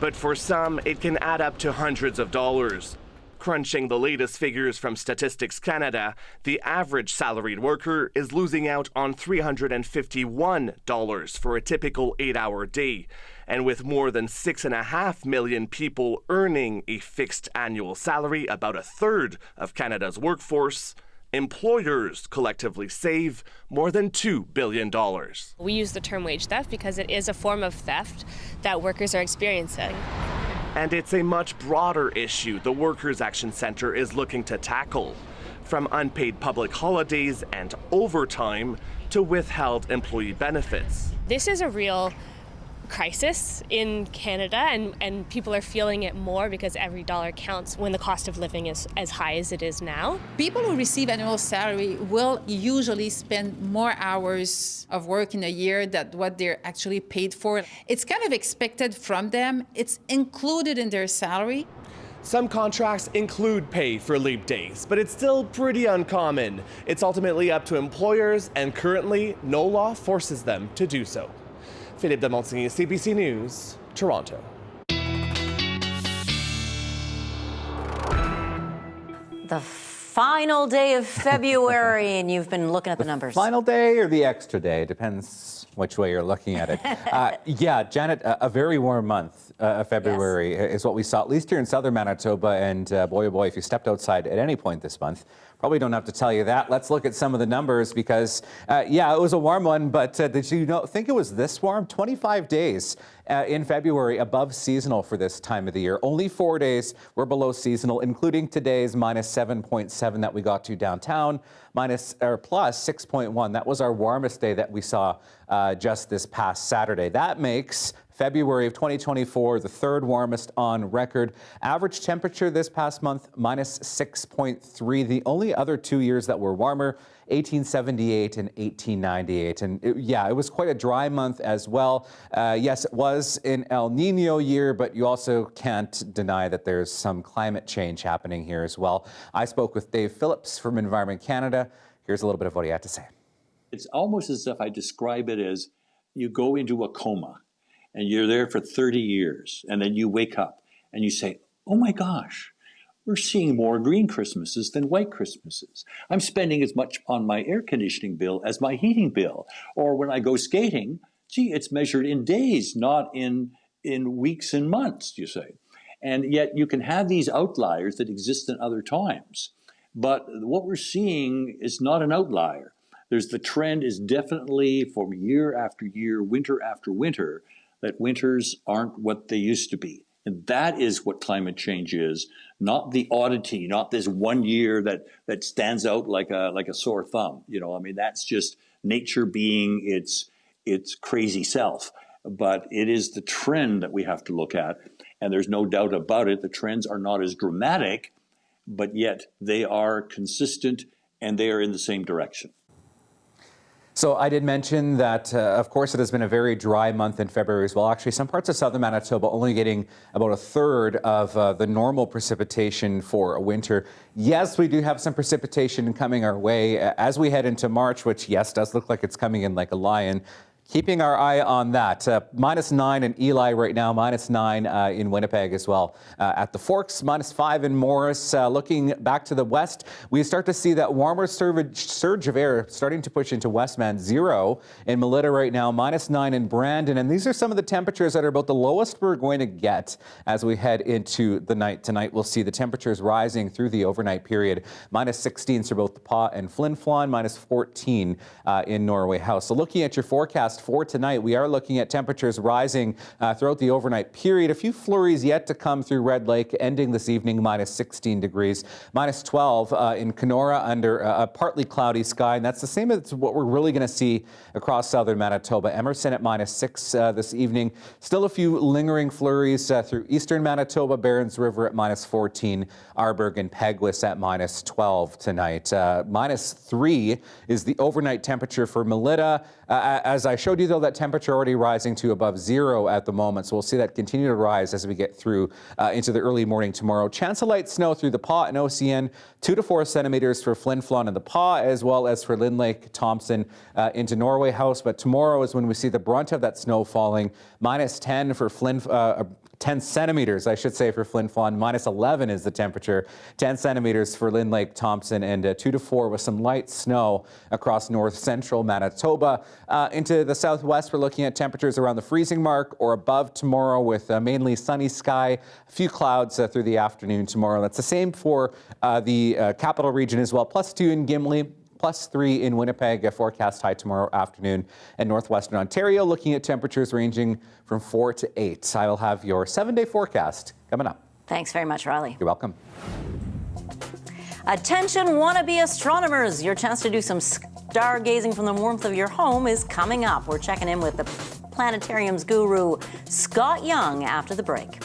[SPEAKER 16] But for some, it can add up to hundreds of dollars. Crunching the latest figures from Statistics Canada, the average salaried worker is losing out on $351 for a typical 8-hour day. And with more than 6.5 million people earning a fixed annual salary, about a third of Canada's workforce, employers collectively save more than $2 billion.
[SPEAKER 21] We use the term wage theft because it is a form of theft that workers are experiencing.
[SPEAKER 16] And it's a much broader issue the Workers' Action Centre is looking to tackle. From unpaid public holidays and overtime to withheld employee benefits.
[SPEAKER 21] This is a real crisis in Canada, and people are feeling it more because every dollar counts when the cost of living is as high as it is now.
[SPEAKER 26] People who receive annual salary will usually spend more hours of work in a year than what they're actually paid for. It's kind of expected from them. It's included in their salary.
[SPEAKER 16] Some contracts include pay for leap days, but it's still pretty uncommon. It's ultimately up to employers, and currently no law forces them to do so. Philippe de Montigny, CBC News, Toronto.
[SPEAKER 2] The final day of February, and you've been looking at the numbers.
[SPEAKER 24] Final day or the extra day, depends which way you're looking at it. Yeah, Janet, a very warm month of February is what we saw, at least here in southern Manitoba. And boy, oh boy, if you stepped outside at any point this month, probably don't have to tell you that. Let's look at some of the numbers because, yeah, it was a warm one, but did you think it was this warm? 25 days in February above seasonal for this time of the year. Only 4 days were below seasonal, including today's minus 7.7 that we got to downtown, plus 6.1. That was our warmest day that we saw just this past Saturday. That makes February of 2024, the third warmest on record. Average temperature this past month, minus 6.3. The only other 2 years that were warmer, 1878 and 1898. And yeah, it was quite a dry month as well. Yes, it was an El Nino year, but you also can't deny that there's some climate change happening here as well. I spoke with Dave Phillips from Environment Canada. Here's a little bit of what he had to say.
[SPEAKER 27] It's almost as if I describe it as you go into a coma and you're there for 30 years, and then you wake up and you say, oh my gosh, we're seeing more green Christmases than white Christmases. I'm spending as much on my air conditioning bill as my heating bill. Or when I go skating, gee, it's measured in days, not in weeks and months, you say. And yet you can have these outliers that exist in other times. But what we're seeing is not an outlier. The trend is definitely from year after year, winter after winter, that winters aren't what they used to be. And that is what climate change is, not the oddity, not this 1 year that stands out like a sore thumb. You know, I mean, that's just nature being its crazy self. But it is the trend that we have to look at. And there's no doubt about it, the trends are not as dramatic, but yet they are consistent and they are in the same direction.
[SPEAKER 24] So I did mention that, of course, it has been a very dry month in February as well. Actually, some parts of southern Manitoba only getting about a third of the normal precipitation for a winter. Yes, we do have some precipitation coming our way as we head into March, which, yes, does look like it's coming in like a lion. Keeping our eye on that. -9 in Eli right now, -9 in Winnipeg as well. At the Forks, -5 in Morris. Looking back to the west, we start to see that warmer surge of air starting to push into Westman. 0 in Melita right now, -9 in Brandon. And these are some of the temperatures that are about the lowest we're going to get as we head into the night. Tonight, we'll see the temperatures rising through the overnight period. -16 for both the Pas and Flin Flon, -14 in Norway House. So looking at your forecast for tonight, we are looking at temperatures rising throughout the overnight period. A few flurries yet to come through Red Lake, ending this evening -16 degrees. -12 in Kenora under a partly cloudy sky, and that's the same as what we're really going to see across southern Manitoba. Emerson at -6 this evening. Still a few lingering flurries through eastern Manitoba, Barons River at -14, Arberg and Peguis at -12 tonight. -3 is the overnight temperature for Melita. As I showed you, though, that temperature already rising to above 0 at the moment, so we'll see that continue to rise as we get through into the early morning tomorrow. Chance of light snow through the Pas and OCN, 2 to 4 centimeters for Flin Flon and the Pas, as well as for Lynn Lake, Thompson into Norway House. But tomorrow is when we see the brunt of that snow falling. -10 for 10 centimeters, I should say, for Flin Flon. -11 is the temperature. 10 centimeters for Lynn Lake, Thompson, and 2 to 4 with some light snow across north central Manitoba. Into the southwest, we're looking at temperatures around the freezing mark or above tomorrow with mainly sunny sky, a few clouds through the afternoon tomorrow. That's the same for the capital region as well. +2 in Gimli. +3 in Winnipeg, a forecast high tomorrow afternoon. And northwestern Ontario, looking at temperatures ranging from 4 to 8. I will have your 7-day forecast coming up.
[SPEAKER 2] Thanks very much, Riley.
[SPEAKER 24] You're welcome.
[SPEAKER 2] Attention, wannabe astronomers. Your chance to do some stargazing from the warmth of your home is coming up. We're checking in with the planetarium's guru, Scott Young, after the break.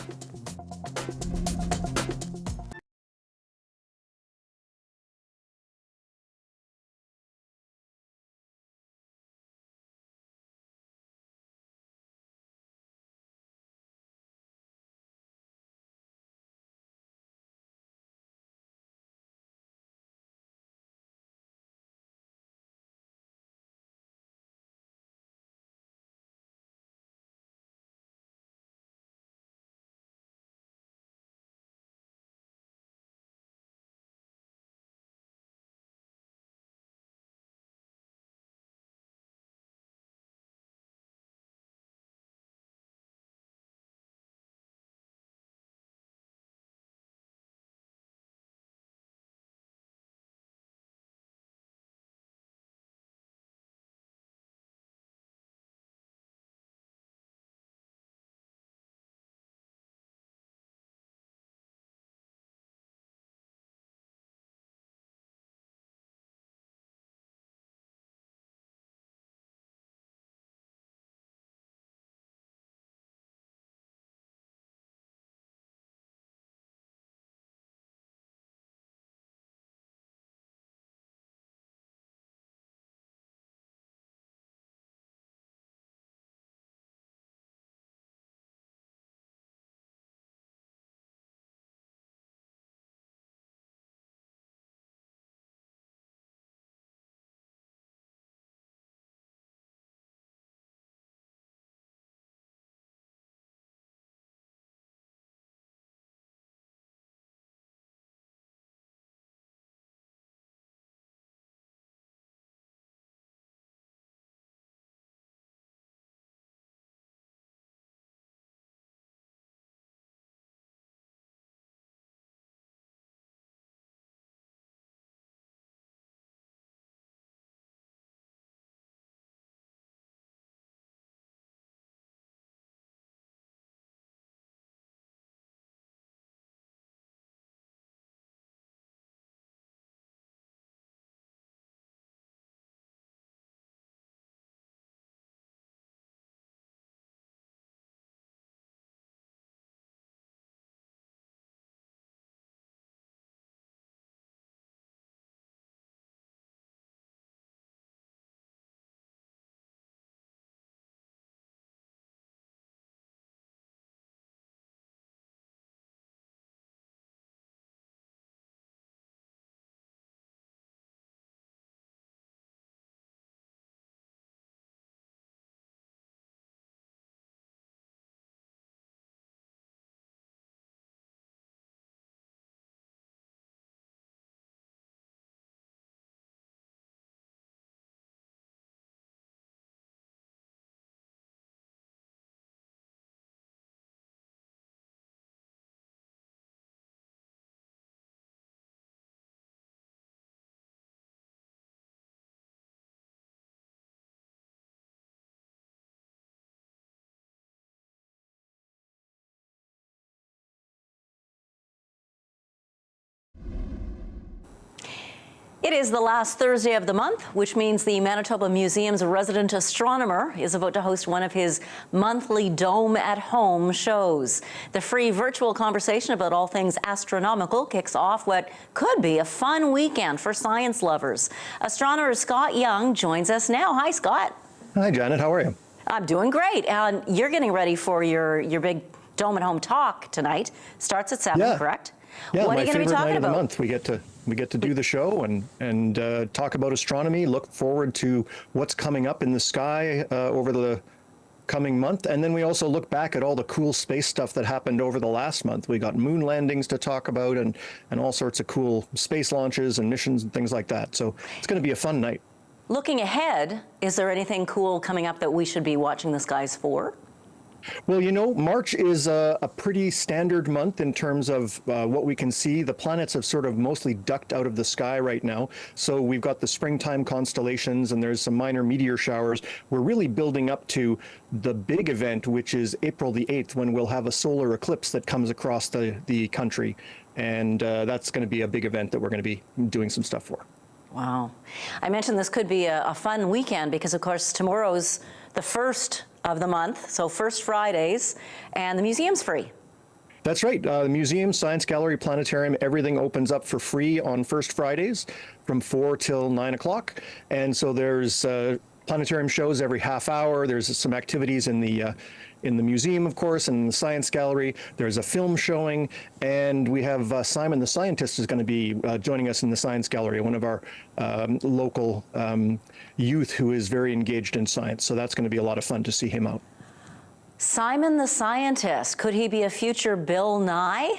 [SPEAKER 2] It is the last Thursday of the month, which means the Manitoba Museum's resident astronomer is about to host one of his monthly Dome at Home shows. The free virtual conversation about all things astronomical kicks off what could be a fun weekend for science lovers. Astronomer Scott Young joins us now. Hi, Scott.
[SPEAKER 4] Hi, Janet. How are you?
[SPEAKER 2] I'm doing great. And you're getting ready for your big Dome at Home talk tonight. Starts at 7, correct?
[SPEAKER 4] Yeah,
[SPEAKER 2] what are
[SPEAKER 4] my
[SPEAKER 2] you going to be
[SPEAKER 4] favorite
[SPEAKER 2] talking
[SPEAKER 4] night
[SPEAKER 2] about?
[SPEAKER 4] of the month. We get to do the show and talk about astronomy. Look forward to what's coming up in the sky over the coming month, and then we also look back at all the cool space stuff that happened over the last month. We got moon landings to talk about and all sorts of cool space launches and missions and things like that. So it's going to be a fun night.
[SPEAKER 2] Looking ahead, is there anything cool coming up that we should be watching the skies for?
[SPEAKER 4] Well, you know, March is a pretty standard month in terms of what we can see. The planets have sort of mostly ducked out of the sky right now. So we've got the springtime constellations and there's some minor meteor showers. We're really building up to the big event, which is April the 8th, when we'll have a solar eclipse that comes across the country. And that's going to be a big event that we're going to be doing some stuff for.
[SPEAKER 2] Wow. I mentioned this could be a fun weekend because, of course, tomorrow's the first of the month, so First Fridays, and the museum's free.
[SPEAKER 4] That's right. The museum, science gallery, planetarium, everything opens up for free on First Fridays from 4 till 9 o'clock. And so there's planetarium shows every half hour. There's some activities in the museum, of course, and in the science gallery. There's a film showing, and we have Simon the scientist is going to be joining us in the science gallery, one of our local youth who is very engaged in science. So that's going to be a lot of fun to see him out.
[SPEAKER 2] Simon the scientist, could he be a future Bill Nye?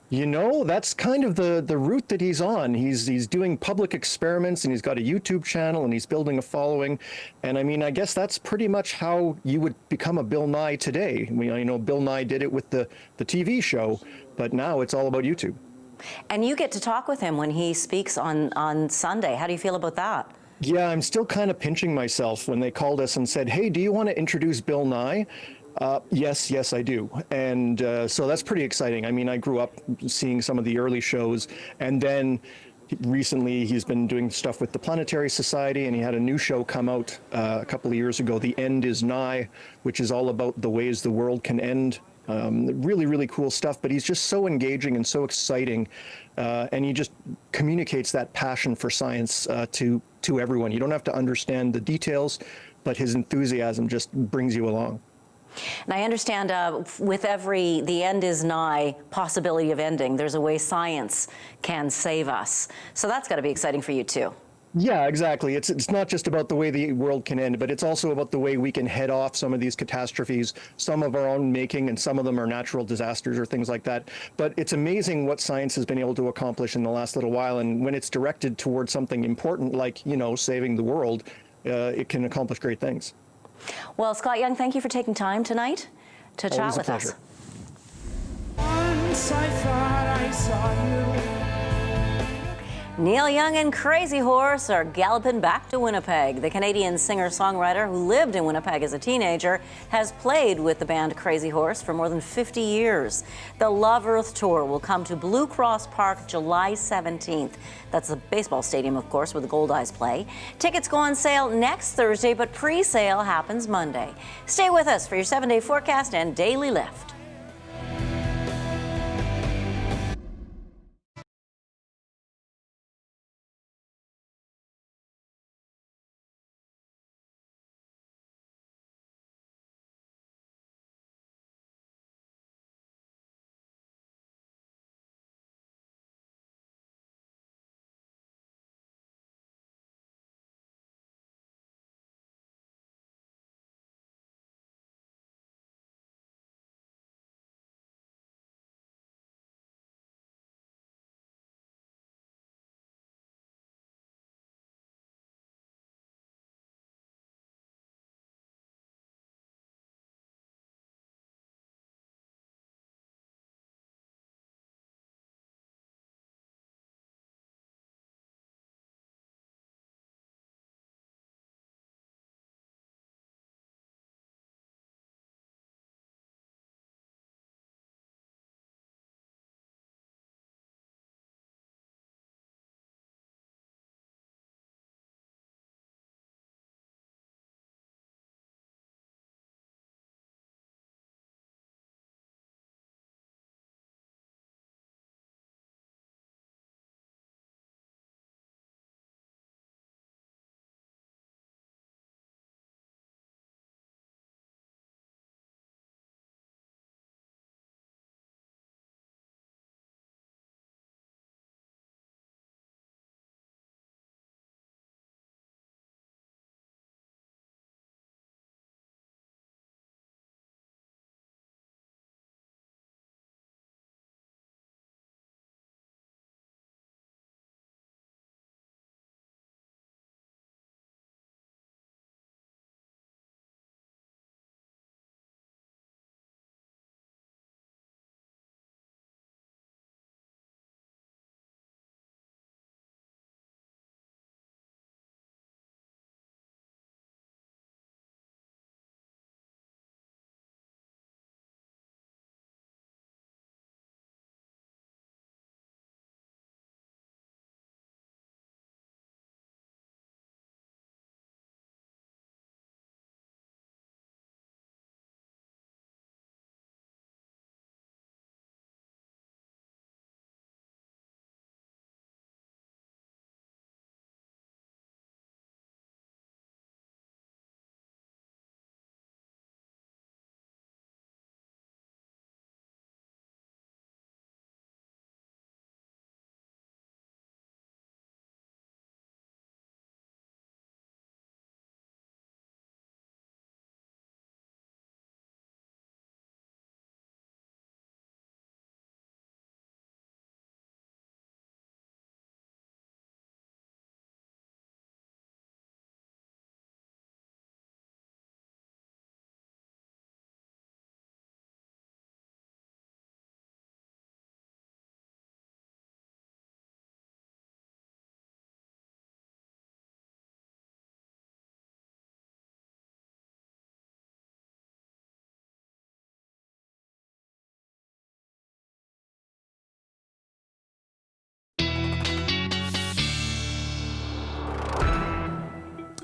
[SPEAKER 4] You know, that's kind of the route that he's on. He's doing public experiments, and he's got a YouTube channel, and he's building a following. And I mean, I guess that's pretty much how you would become a Bill Nye today. You know, Bill Nye did it with the TV show, but now it's all about YouTube.
[SPEAKER 2] And you get to talk with him when he speaks on Sunday. How do you feel about that?
[SPEAKER 4] Yeah, I'm still kind of pinching myself when they called us and said, hey, do you want to introduce Bill Nye? Yes, I do. And so that's pretty exciting. I mean, I grew up seeing some of the early shows, and then recently he's been doing stuff with the Planetary Society, and he had a new show come out a couple of years ago, The End is Nigh, which is all about the ways the world can end. Really, really cool stuff, but he's just so engaging and so exciting, and he just communicates that passion for science to everyone. You don't have to understand the details, but his enthusiasm just brings you along.
[SPEAKER 2] And I understand with every the end is nigh possibility of ending, there's a way science can save us. So that's got to be exciting for you too.
[SPEAKER 4] Yeah, exactly. It's not just about the way the world can end, but it's also about the way we can head off some of these catastrophes, some of our own making, and some of them are natural disasters or things like that. But it's amazing what science has been able to accomplish in the last little while. And when it's directed towards something important like, you know, saving the world, it can accomplish great things.
[SPEAKER 2] Well, Scott Young, thank you for taking time tonight to chat with us.
[SPEAKER 5] Once I thought I saw you.
[SPEAKER 2] Neil Young and Crazy Horse are galloping back to Winnipeg. The Canadian singer-songwriter who lived in Winnipeg as a teenager has played with the band Crazy Horse for more than 50 years. The Love Earth Tour will come to Blue Cross Park July 17th. That's the baseball stadium, of course, where the Gold Eyes play. Tickets go on sale next Thursday, but pre-sale happens Monday. Stay with us for your 7-day forecast and daily lift.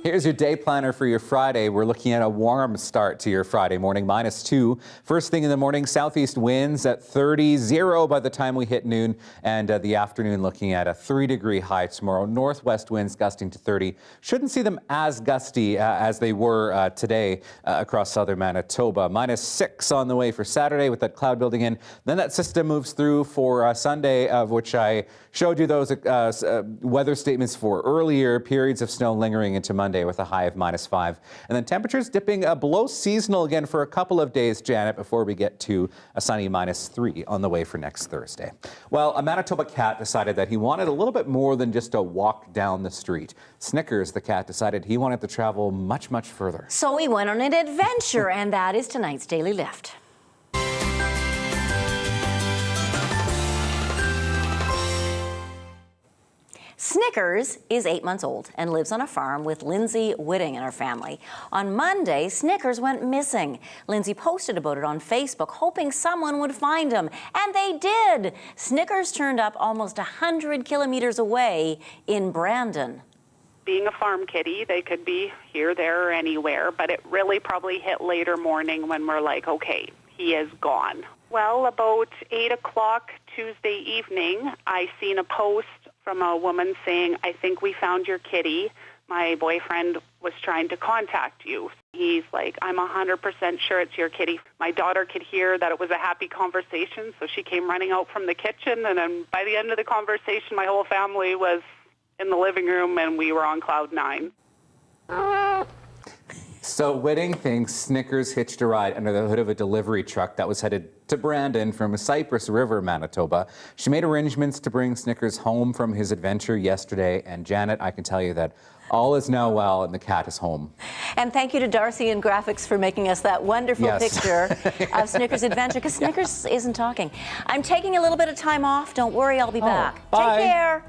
[SPEAKER 24] Here's your day planner for your Friday. We're looking at a warm start to your Friday morning, -2. First thing in the morning, southeast winds at 30 by the time we hit noon, and the afternoon looking at a 3-degree high tomorrow. Northwest winds gusting to 30. Shouldn't see them as gusty as they were today across southern Manitoba. -6 on the way for Saturday with that cloud building in. Then that system moves through for Sunday, of which I showed you those weather statements for earlier. Periods of snow lingering into Monday with a high of -5. And then temperatures dipping below seasonal again for a couple of days, Janet, before we get to a sunny -3 on the way for next Thursday. Well, a Manitoba cat decided that he wanted a little bit more than just a walk down the street. Snickers, the cat, decided he wanted to travel much, much further.
[SPEAKER 2] So he went on an adventure, and that is tonight's Daily Lift. Snickers is 8 months old and lives on a farm with Lindsay Whitting and her family. On Monday, Snickers went missing. Lindsay posted about it on Facebook, hoping someone would find him, and they did. Snickers turned up almost 100 kilometers away in Brandon.
[SPEAKER 3] Being a farm kitty, they could be here, there, or anywhere, but it really probably hit later morning when we're like, okay, he is gone. Well, about 8 o'clock Tuesday evening, I seen a post from a woman saying, I think we found your kitty. My boyfriend was trying to contact you. He's like, I'm 100% sure it's your kitty. My daughter could hear that it was a happy conversation, so she came running out from the kitchen, and then by the end of the conversation, my whole family was in the living room, and we were on cloud 9.
[SPEAKER 24] So Whitting thinks Snickers hitched a ride under the hood of a delivery truck that was headed to Brandon from Cypress River, Manitoba. She made arrangements to bring Snickers home from his adventure yesterday. And Janet, I can tell you that all is now well and the cat is home.
[SPEAKER 2] And thank you to Darcy and Graphics for making us that wonderful picture of Snickers' adventure, because Snickers isn't talking. I'm taking a little bit of time off. Don't worry, I'll be back.
[SPEAKER 24] Bye.
[SPEAKER 2] Take care.